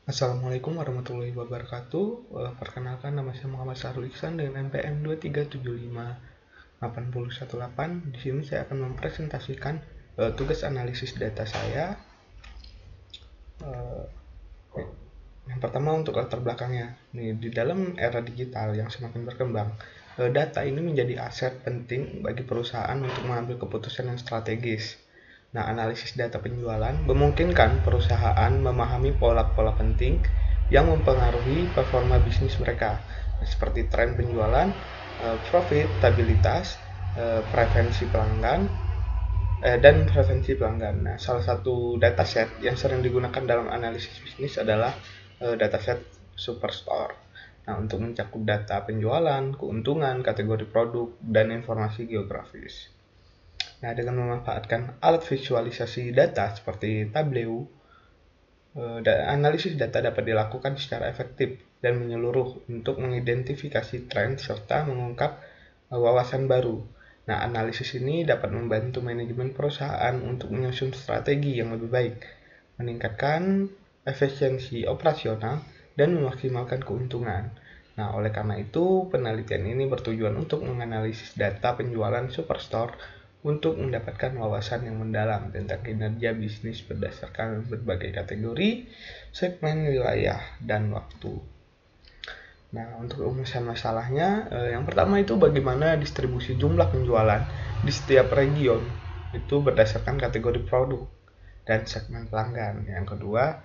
Assalamualaikum warahmatullahi wabarakatuh. Perkenalkan, nama saya Muhammad Sahrul Ihsan dengan NPM 2375818. Di sini saya akan mempresentasikan tugas analisis data saya. Eh, yang pertama, untuk latar belakangnya. Di dalam era digital yang semakin berkembang, data ini menjadi aset penting bagi perusahaan untuk mengambil keputusan yang strategis. Nah, analisis data penjualan memungkinkan perusahaan memahami pola-pola penting yang mempengaruhi performa bisnis mereka, seperti tren penjualan, profitabilitas, dan preferensi pelanggan. Nah, salah satu dataset yang sering digunakan dalam analisis bisnis adalah dataset Superstore. Nah, untuk mencakup data penjualan, keuntungan, kategori produk, dan informasi geografis. Nah, dengan memanfaatkan alat visualisasi data seperti Tableau, analisis data dapat dilakukan secara efektif dan menyeluruh untuk mengidentifikasi tren serta mengungkap wawasan baru. Nah, analisis ini dapat membantu manajemen perusahaan untuk menyusun strategi yang lebih baik, meningkatkan efisiensi operasional, dan memaksimalkan keuntungan. Nah, oleh karena itu, penelitian ini bertujuan untuk menganalisis data penjualan Superstore untuk mendapatkan wawasan yang mendalam tentang kinerja bisnis berdasarkan berbagai kategori, segmen, wilayah, dan waktu. Nah, untuk rumusan masalahnya, yang pertama itu bagaimana distribusi jumlah penjualan di setiap region itu berdasarkan kategori produk dan segmen pelanggan. Yang kedua,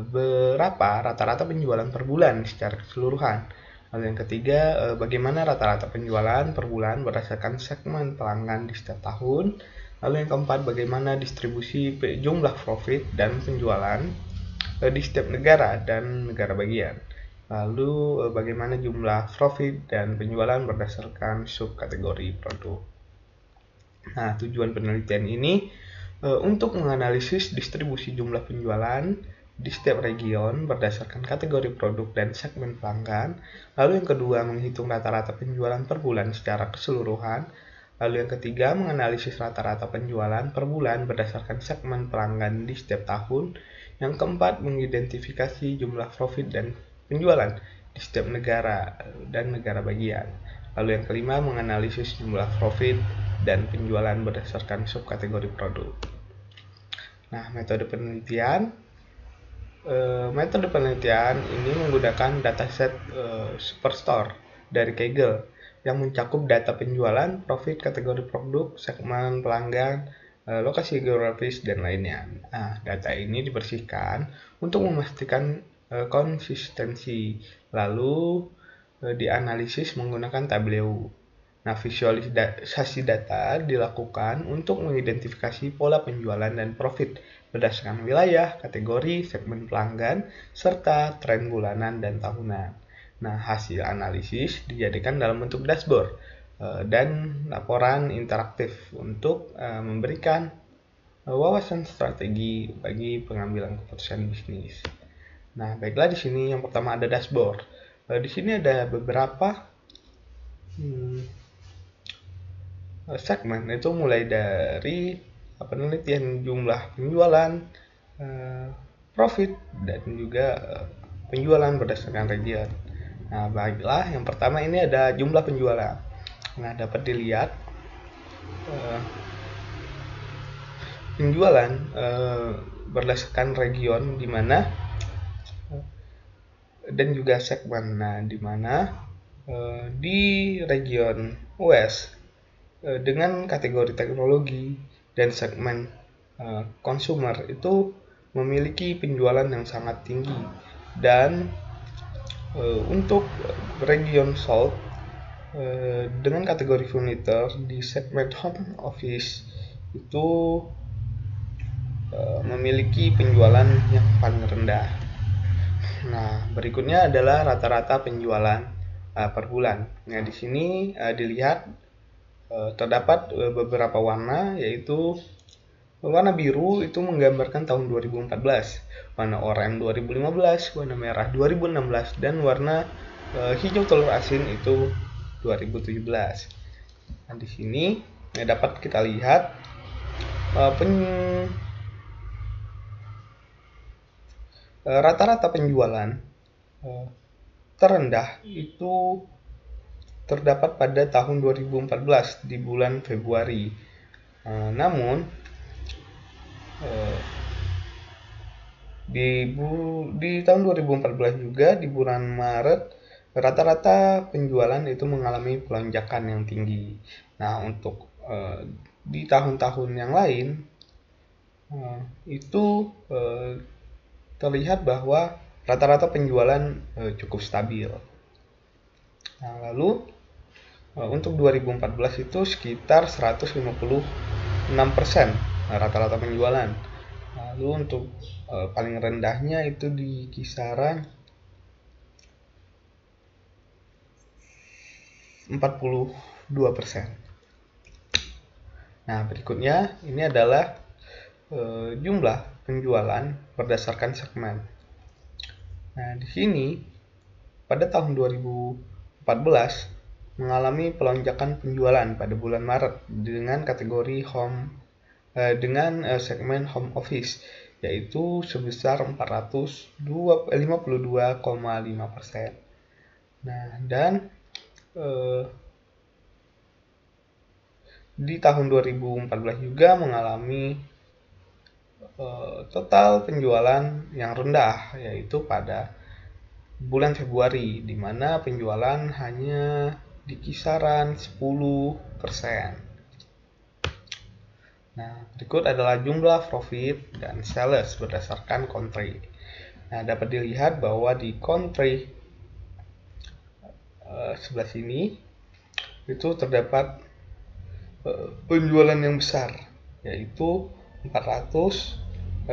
berapa rata-rata penjualan per bulan secara keseluruhan. Lalu yang ketiga, bagaimana rata-rata penjualan per bulan berdasarkan segmen pelanggan di setiap tahun. Lalu yang keempat, bagaimana distribusi jumlah profit dan penjualan di setiap negara dan negara bagian. Lalu bagaimana jumlah profit dan penjualan berdasarkan subkategori produk. Nah, tujuan penelitian ini untuk menganalisis distribusi jumlah penjualan di setiap region berdasarkan kategori produk dan segmen pelanggan. Lalu yang kedua, menghitung rata-rata penjualan per bulan secara keseluruhan. Lalu yang ketiga, menganalisis rata-rata penjualan per bulan berdasarkan segmen pelanggan di setiap tahun. Yang keempat, mengidentifikasi jumlah profit dan penjualan di setiap negara dan negara bagian. Lalu yang kelima, menganalisis jumlah profit dan penjualan berdasarkan subkategori produk. Nah, metode penelitian ini menggunakan dataset Superstore dari Kaggle yang mencakup data penjualan, profit, kategori produk, segmen pelanggan, lokasi geografis, dan lainnya. Nah, data ini dibersihkan untuk memastikan konsistensi, lalu dianalisis menggunakan Tableau. Nah, visualisasi data dilakukan untuk mengidentifikasi pola penjualan dan profit berdasarkan wilayah, kategori, segmen pelanggan, serta tren bulanan dan tahunan. Nah, hasil analisis dijadikan dalam bentuk dashboard dan laporan interaktif untuk memberikan wawasan strategi bagi pengambilan keputusan bisnis. Nah, baiklah, di sini yang pertama ada dashboard. Di sini ada beberapa segmen, itu mulai dari penelitian jumlah penjualan, profit, dan juga penjualan berdasarkan region. Nah, baiklah, yang pertama ini ada jumlah penjualan. Nah, dapat dilihat penjualan berdasarkan region di mana dan juga segmen. Nah, di mana di region West dengan kategori teknologi dan segmen consumer itu memiliki penjualan yang sangat tinggi, dan untuk region South dengan kategori furniture di segmen home office itu memiliki penjualan yang paling rendah. Nah, berikutnya adalah rata-rata penjualan per bulan. Nah, di sini dilihat terdapat beberapa warna, yaitu warna biru itu menggambarkan tahun 2014, warna oranye 2015, warna merah 2016, dan warna hijau telur asin itu 2017. Nah, di sini dapat kita lihat rata-rata penjualan terendah itu terdapat pada tahun 2014 di bulan Februari. Namun di tahun 2014 juga di bulan Maret rata-rata penjualan itu mengalami pelonjakan yang tinggi. Nah, untuk di tahun-tahun yang lain itu terlihat bahwa rata-rata penjualan cukup stabil. Nah, lalu untuk 2014 itu sekitar 156% rata-rata penjualan. Lalu untuk paling rendahnya itu di kisaran 42%. Nah, berikutnya ini adalah jumlah penjualan berdasarkan segmen. Nah, di sini pada tahun 2014 mengalami pelonjakan penjualan pada bulan Maret dengan kategori segmen home office, yaitu sebesar 452,5%. Nah, dan di tahun 2014 juga mengalami total penjualan yang rendah, yaitu pada bulan Februari, di mana penjualan hanya di kisaran 10%. Nah, berikut adalah jumlah profit dan sales berdasarkan country. Nah, dapat dilihat bahwa di country sebelah sini itu terdapat penjualan yang besar, yaitu 688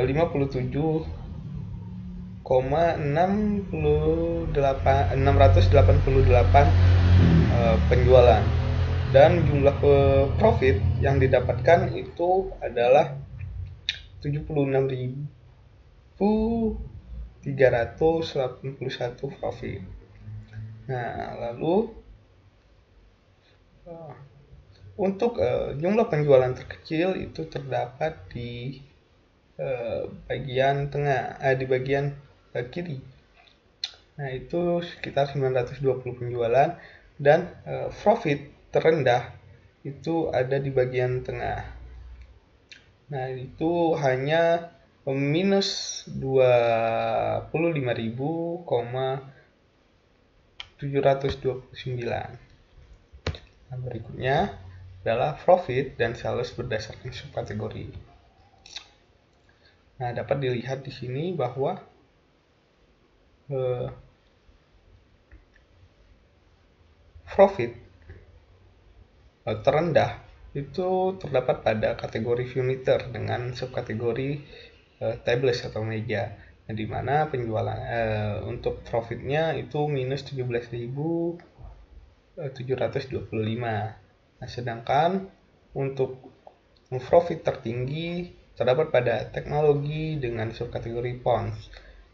penjualan, dan jumlah profit yang didapatkan itu adalah 76.381 profit. Nah, lalu untuk jumlah penjualan terkecil itu terdapat di bagian tengah, di bagian kiri. Nah, itu sekitar 920 penjualan, dan profit terendah itu ada di bagian tengah. Nah, itu hanya minus 25.729. Nah, berikutnya adalah profit dan sales berdasarkan subkategori. Nah, dapat dilihat di sini bahwa profit terendah itu terdapat pada kategori furniture dengan subkategori tables atau meja, di mana penjualan untuk profitnya itu minus 17.725. Nah, sedangkan untuk profit tertinggi terdapat pada teknologi dengan subkategori phones,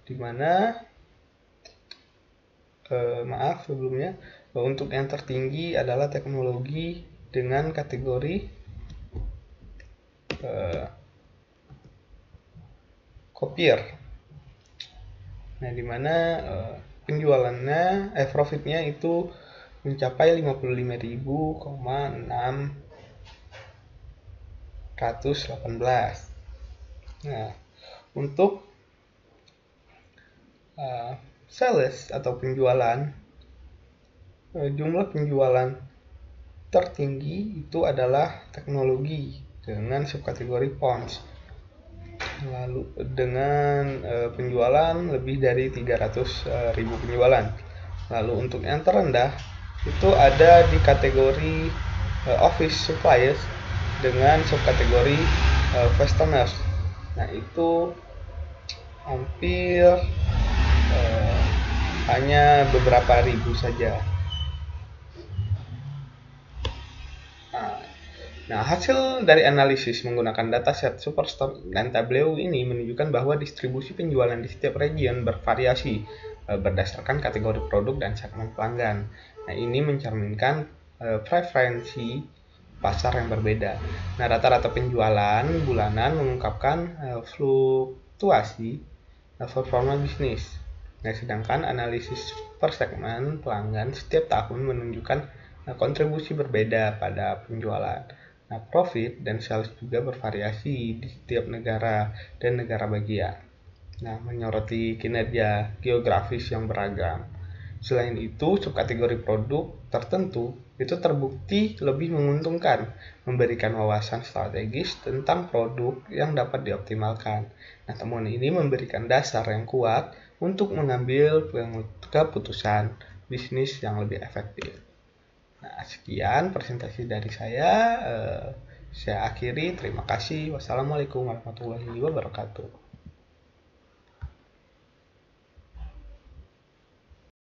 di mana sebelumnya untuk yang tertinggi adalah teknologi dengan kategori copier. Nah, di mana penjualannya profitnya itu mencapai 55.618. Nah, untuk sales atau penjualan, jumlah penjualan tertinggi itu adalah teknologi dengan subkategori phones, lalu dengan penjualan lebih dari 300.000 penjualan. Lalu untuk yang terendah itu ada di kategori office supplies dengan subkategori fasteners. Nah, itu hampir hanya beberapa ribu saja. Nah, hasil dari analisis menggunakan dataset Superstock dan Tableau ini menunjukkan bahwa distribusi penjualan di setiap region bervariasi berdasarkan kategori produk dan segmen pelanggan. Nah, ini mencerminkan preferensi pasar yang berbeda. Nah, rata-rata penjualan bulanan mengungkapkan fluktuasi performa bisnis. Nah, sedangkan analisis per segmen pelanggan setiap tahun menunjukkan kontribusi berbeda pada penjualan. Nah, profit dan sales juga bervariasi di setiap negara dan negara bagian. Nah, menyoroti kinerja geografis yang beragam. Selain itu, subkategori produk tertentu itu terbukti lebih menguntungkan, memberikan wawasan strategis tentang produk yang dapat dioptimalkan. Nah, temuan ini memberikan dasar yang kuat untuk mengambil keputusan bisnis yang lebih efektif. Nah, sekian presentasi dari saya. Saya akhiri. Terima kasih. Wassalamualaikum warahmatullahi wabarakatuh.